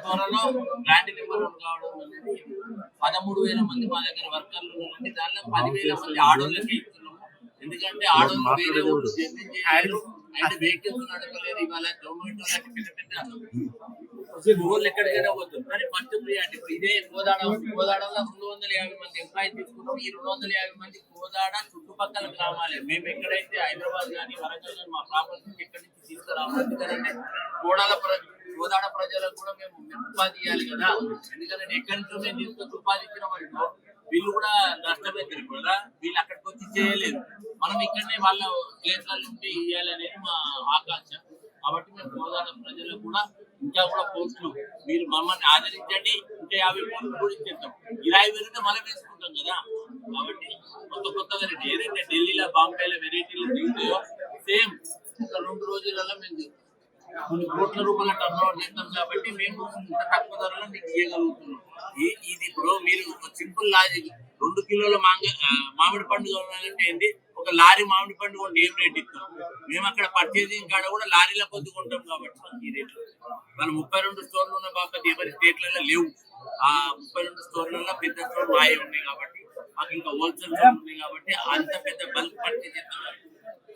త్వరలో brand number 1 కావడం అనేది 13,000 మంది మా దగ్గర వర్కర్లు ఉన్నారండి. దానిలో 10,000 మంది ఆడోళ్ళకి ఇస్తున్నాము. ఎందుకంటే ఆడోళ్ళు వేరే ఊరు జర్నీ చేయాలి అండ్ వెహికల్స్ నడపలేరు. ఇవాళ గవర్నమెంట్ వాళ్ళకి పెద్ద పెద్ద ఊళ్ళు ఎక్కడికైనా పోతుంది. కానీ ఫస్ట్ ప్రియారిటీ ఇప్పుడు ఇదే కోదాడలో 250 మంది ఎంప్లాయీస్ తీసుకున్నాం. ఈ 250 మంది కోదాడ చుట్టుపక్కల గ్రామాలే. మేము ఎక్కడైతే హైదరాబాద్ కానీ వరంగల్ కానీ మా ప్రాపర్టీ ఎక్కడి నుంచి తీసుకురావాలి. ఎందుకంటే కోదాడ ప్రజలకు కూడా మేము ఉపాధి ఇవ్వాలి కదా. ఎందుకంటే ఎక్కడి నుంచో మేము తీసుకొచ్చి ఉపాధి ఇచ్చిన వాళ్ళు వీళ్ళు కూడా నష్టపోతారు కదా. వీళ్ళు అక్కడికి వచ్చి చేయలేదు. మనం ఇక్కడనే వాళ్ళ ప్లేస్లలో ఉంటే ఇవ్వాలనేది మా ఆకాంక్ష. కాబట్టి మేము కోదాడ ప్రజలకు కూడా ఇంకా కూడా పోస్టులు మీరు మమ్మల్ని ఆదరించండి. ఇంకా 50 పోస్టులు కూడా ఇచ్చేస్తాం. ఇరాయి వెరైతే మనం వేసుకుంటాం కదా. కాబట్టి కొత్త వెరైటీ ఏదైతే ఢిల్లీలో బాంబేలో వెరైటీలు దిగుతాయో సేమ్ ఒక 2 రోజులలో మేము కొన్ని కోట్ల రూపాయల టర్న్ ఓవర్ చేస్తాం. కాబట్టి మేము ఇంత తక్కువ ధరలో మీకు ఇవ్వగలుగుతున్నాం. ఇది ఇప్పుడు మీరు సింపుల్ లాజిక్ 2 కిలోల మామిడి పండు కావాలంటే ఏంటి, ఒక లారీ మామిడి పండు కొంటే ఏం రేట్ ఇస్తాం. మేము అక్కడ పర్చేసింగ్ కాడ కూడా లారీల కొద్ది కొంటాం. కాబట్టి ఈ రేట్లు మన 32 స్టోర్లు ఉన్న బాబు ఎవరి స్టేట్లలో లేవు. ఆ 32 స్టోర్లలో పెద్ద స్టోర్ మాయ ఉన్నాయి. కాబట్టి మాకు ఇంకా హోల్సేల్ స్టోర్ ఉన్నాయి. కాబట్టి అంత పెద్ద బల్క్ పర్చేజ్ చేస్తాం.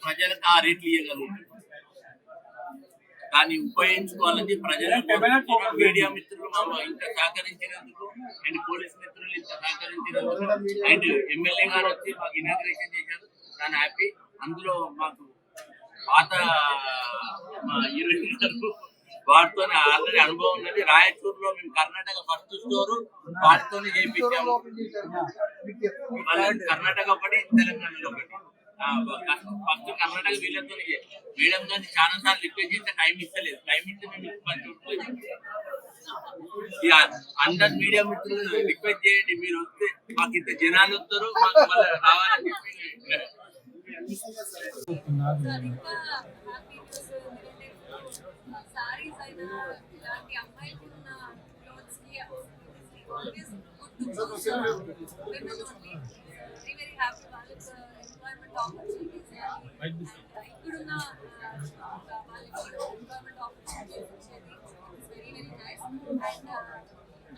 ప్రజలకు ఆ రేట్లు ఇవ్వగలుగుతాం. దాన్ని ఉపయోగించుకోవాలని ప్రజలకు మీడియా మిత్రులు ఇంత సహకరించినందుకు అండ్ పోలీస్ మిత్రులు ఇంత సహకరించినందుకు అండ్ ఎమ్మెల్యే గారు వచ్చి మాకు ఇనాగ్రేషన్ చేశారు. దాని హ్యాపీ. అందులో మాకు పాత హీరోయిన్ గారు వాటితో ఆల్రెడీ అనుభవం ఉన్నది. రాయచూరులో మేము కర్ణాటక ఫస్ట్ స్టోరు వాటితోనే చేయించాము. కర్ణాటక ఒకటి, తెలంగాణలో ఒకటి. ఫస్ట్ కర్ణాటక వీళ్ళతో మేడం గారిని చాలా సార్లు రిక్వెస్ట్ చేస్తే టైం ఇస్తలేదు. టైం ఇస్తే మేము అందరు మీడియా మిత్రులు రిక్వెస్ట్ చేయండి. మీరు వస్తే మాకు ఇంత జనాలు వస్తారు, మాకు మళ్ళీ రావాలని చెప్పి ఇక్కడున్న ఎంప్లాయ్మెంట్ ఆపర్చునిటీస్ వచ్చేది very very nice. And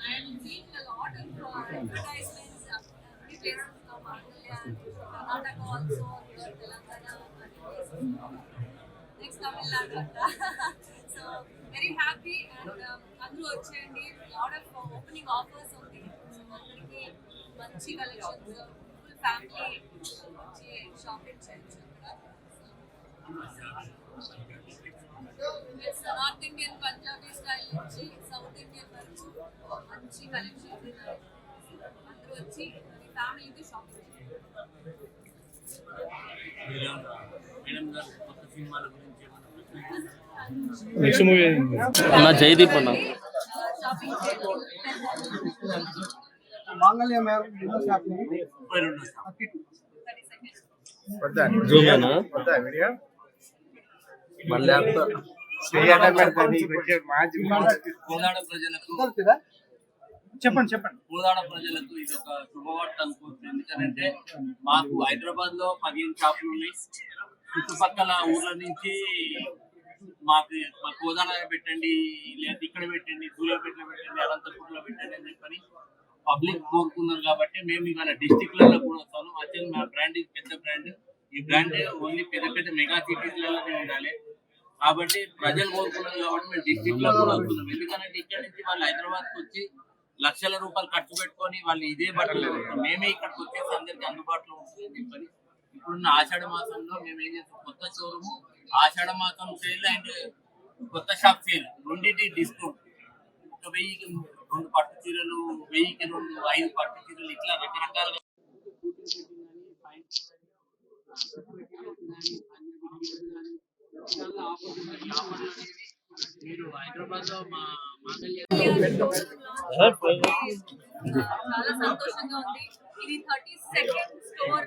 I am seeing a lot of advertisements many places now, Mangalya, Karnataka also, Telangana, next Tamil Nadu. So very happy and అందరూ వచ్చేయండి. lot of opening offers ఉంది. So అందరికీ మంచి collections, full family వచ్చి shopping చేయొచ్చు. It's north Indian Punjabi style నుంచి south Indian వరకు మంచి కలెక్షన్స్ ఉన్నాయి. అందరూ వచ్చి ఫ్యామిలీకి షాపింగ్ నెక్స్ట్ మూవీ అన్న జయదీప్ అన్న మాంగళ్య షాపింగ్ చెప్పండి. కోదాడ ప్రజలకు ఇది ఒక శుభవార్త అనుకోవచ్చు. ఎందుకంటే మాకు హైదరాబాద్ లో 15 షాపులు ఉన్నాయి. చుట్టుపక్కల ఊర్ల నుంచి మా కోదాడ పెట్టండి, లేదా ఇక్కడ పెట్టండి, సూర్యాపేటలో పెట్టండి, అనంతపూర్లో పెట్టండి అని చెప్పని పబ్లిక్ కోరుకున్నారు. కాబట్టి మేము ఇవాళ డిస్టిక్లలో కూడా వస్తాను. అసలు మా బ్రాండ్ పెద్ద బ్రాండ్. ఈ బ్రాండ్ ఓన్లీ పెద్ద మెగా సిటీస్లలోనే ఉండాలి. కాబట్టి ప్రజలు కోరుకున్నారు కాబట్టి మేము డిస్టిక్ లో కూడా వస్తున్నాం. ఎందుకంటే ఇక్కడ నుంచి వాళ్ళు హైదరాబాద్కి వచ్చి లక్షల రూపాయలు ఖర్చు పెట్టుకొని వాళ్ళు ఇదే బట్టలు మేమే ఇక్కడికి వచ్చేసి అందరికి అందుబాటులో ఉంటుందని చెప్పని ఇప్పుడున్న ఆషాఢ మాసంలో మేము ఏం చేస్తాం, కొత్త షోరూమ్ ఆషాఢ మాసం సేల్ అండ్ కొత్త షాప్ సేల్ రెండింటి డిస్కౌంట్. 1000కి 2 పట్టు చీరలు, 1000కి 2 5 పట్టు చీరలు, ఇట్లా రకరకాలుగా మీరు హైదరాబాద్ లో మా చాలా సంతోషంగా ఉంది. ఇది 32nd స్టోర్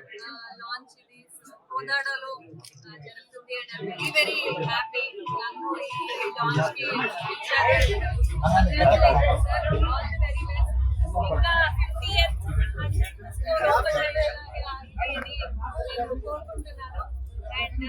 లాంచ్ ఇది కోదాడలో జరుగుతుంది. And very very happy. నన్ను ఈ లాంచ్ కి ఇంకా 50th స్టోర్ ఓపెన్ అయ్యేది నేను కోరుకుంటున్నాను. అండ్